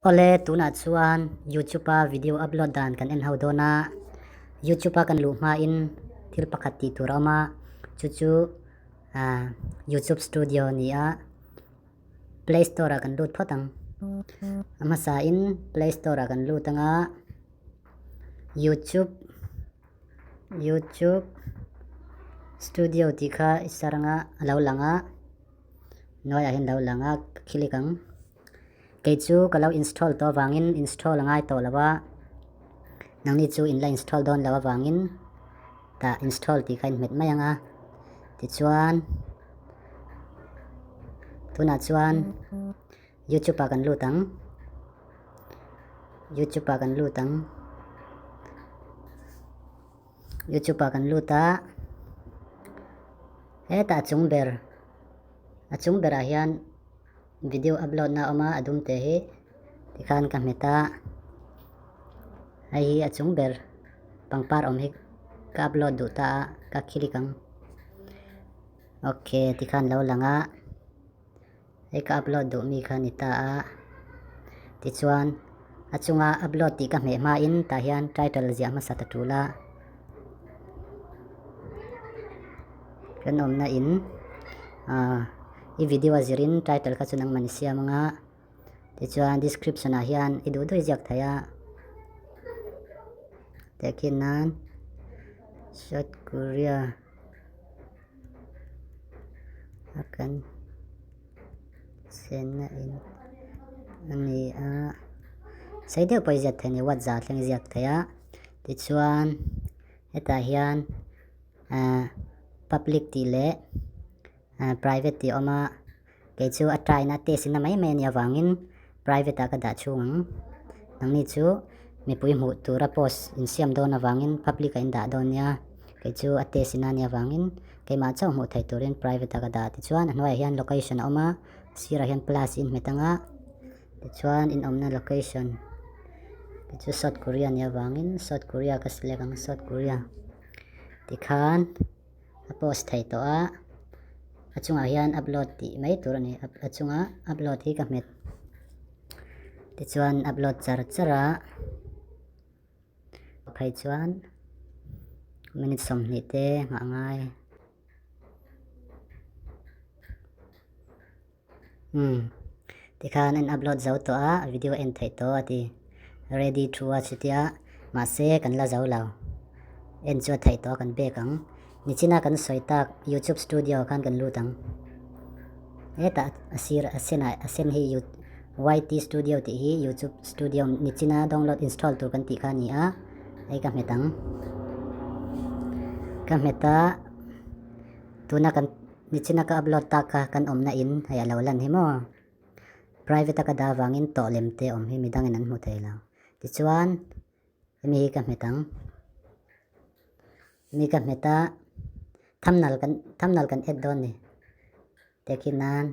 Ole tuna chuan YouTube a video upload dan kan en hodona YouTube a kan lu ma in thil pakhat ti turama chu YouTube Studio ni a Play Store a kan lut photang ama sa in Play Store a kan lutanga YouTube Studio ti kha isaranga lo langa noi a hin lo langa khilikang ke chu kalau install to wangin install ngai to lawa nangni chu in la install don lawa wangin ta install ti khain met mayanga ti chuan tuna chuan YouTube a kan lutang YouTube a kan luta ta chung ber a hian video upload na oma adum te hi ti khan ka meta ai hi achung ber pangpar om hi ka upload du ta ka khilikang okay ti khan lo langa ai ka upload du mi khan ita a ti chuan achunga upload ti ka me ma in ta hian title zia ma satatula kan om na in i video azirin title ka chunang manisia manga ti chuan description a hian idu doi jak thaya tekinan South Korea akan sen na in ani a sai deu pai zat thani wat za thleng ziak thaya ti chuan heta hian public ti le private ti oma ke chu atrai na te sin na mai men ya wangin private ka da chung nangni chu mi pui mu tura post in siam don awangin public in da don ya ke chu ate sinania wangin ke ma chaw mu thai turin private ka da ti chuan anwai hian location oma sira hian plus in metanga ti chuan in omna location ti chu South Korea nia wangin South Korea ka select ang South Korea ti khan post thai to a achunga hian upload ti mai turani achunga upload hi ka met ti chuan upload chara khai chuan minute som ni te nga ngai ti khan en upload zau to a video en thai to ati ready to watch tia ma se kan la zau law en chu thai to kan be kang nichina kan soitak YouTube Studio kan lutang eta asen hi YT Studio ti hi YouTube Studio nichina download install tur kan ti khani a ai ka metang ka meta tuna kan nichina ka upload ta ka kan omna in haya lawlan himo private ka da wangin to lemte om hi midang in an mu thaila ti chuan mi ka metang mi ka meta thumbnail kan add don ni tekinan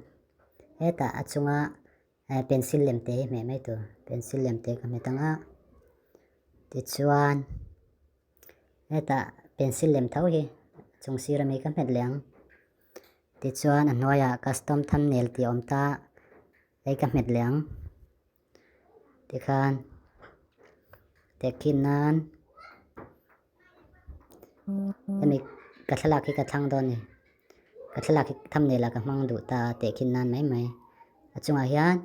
eta achunga pencil lemte me mai tu pencil lemte ka metanga ti chuan eta pencil lem thau hi chung sira me ka met leng ti chuan anwaya custom thumbnail ti om ta ai ka met leng ti khan tekinan ani ka thlak hi ka thang don ni ka thlak hi thumbnail ka mang du ta tekinan mai achunga hian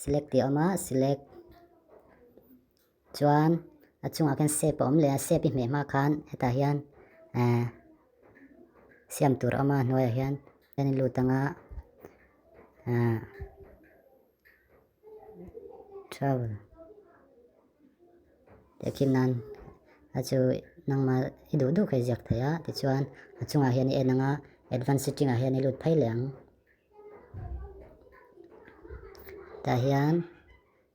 select ti oma select chuan achunga kan shape om le shape hi me ma khan heta hian siam tur ama noi hian ani lutanga travel tekinan achu nangma idu du khai jak thaya ti chuan achunga hian enanga advanced setting a hian lut phai leng ta hian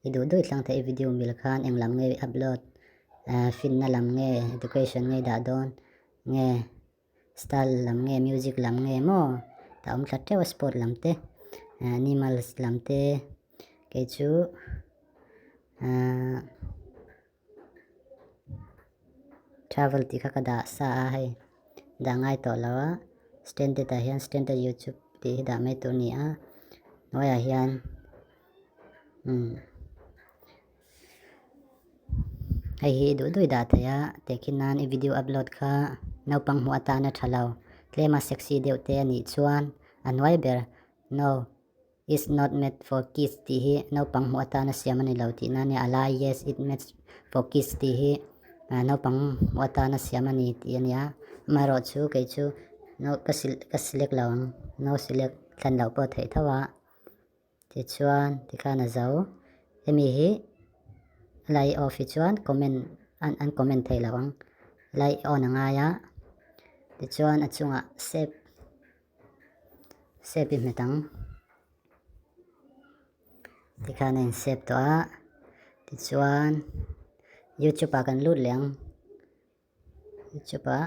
idu du tlang thai video mil khan englam nge upload fin na lam nge education nge da don nge style lam nge music lam nge mo ta om tla tewa sport lam te animals lam te ke chu travel ti kha kada sa hai da ngai to lawa standard a hian standard YouTube ti da mai tu ni a noya hian hay hi du dui da thaya tekinan I video upload kha naupang mu ata na thalo tlema sexy deu te ani chuan anwai ber no is not meant for kids ti hi naupang mu ata na siamani lo ti na ni ala yes it meant for kids ti hi naupang mu ata na siamani ti ania maro chu kai chu no ka select lawang no select than lo po thei thawa ti chuan ti kha na zau emi hi lai off chuan comment an comment thei lawang lai on anga ya ti chuan achunga save in metang ti kha nen save to a ti chuan YouTube a kan lut leng YouTube a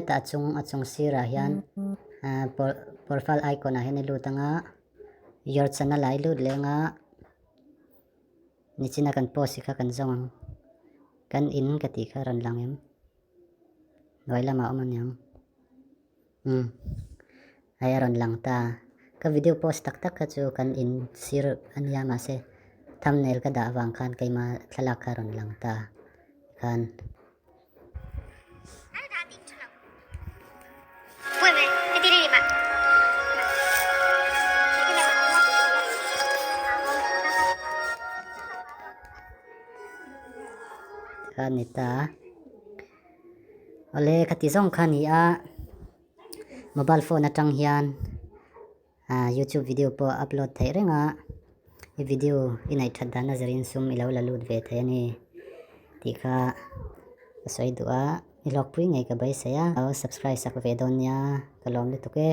ta achung sira hian profile icon a hen lutanga your channel ai lut lenga nichina kan post kha kan zawang kan in ka ti kha ran lang em noi lama oman yang ai ran lang ta ka video post tak tak ka chu kan in sir ania ma se thumbnail ka da wang khan kaima thalak kha ran lang ta khan nita ole khatizong khani a mobile phone atang hian YouTube video po upload thei renga I video inai thada nazarin sum ilo la lut ve the ni ti kha soi dua ilok pui ngai ka bai saya subscribe sak ve don ya kalom le to ke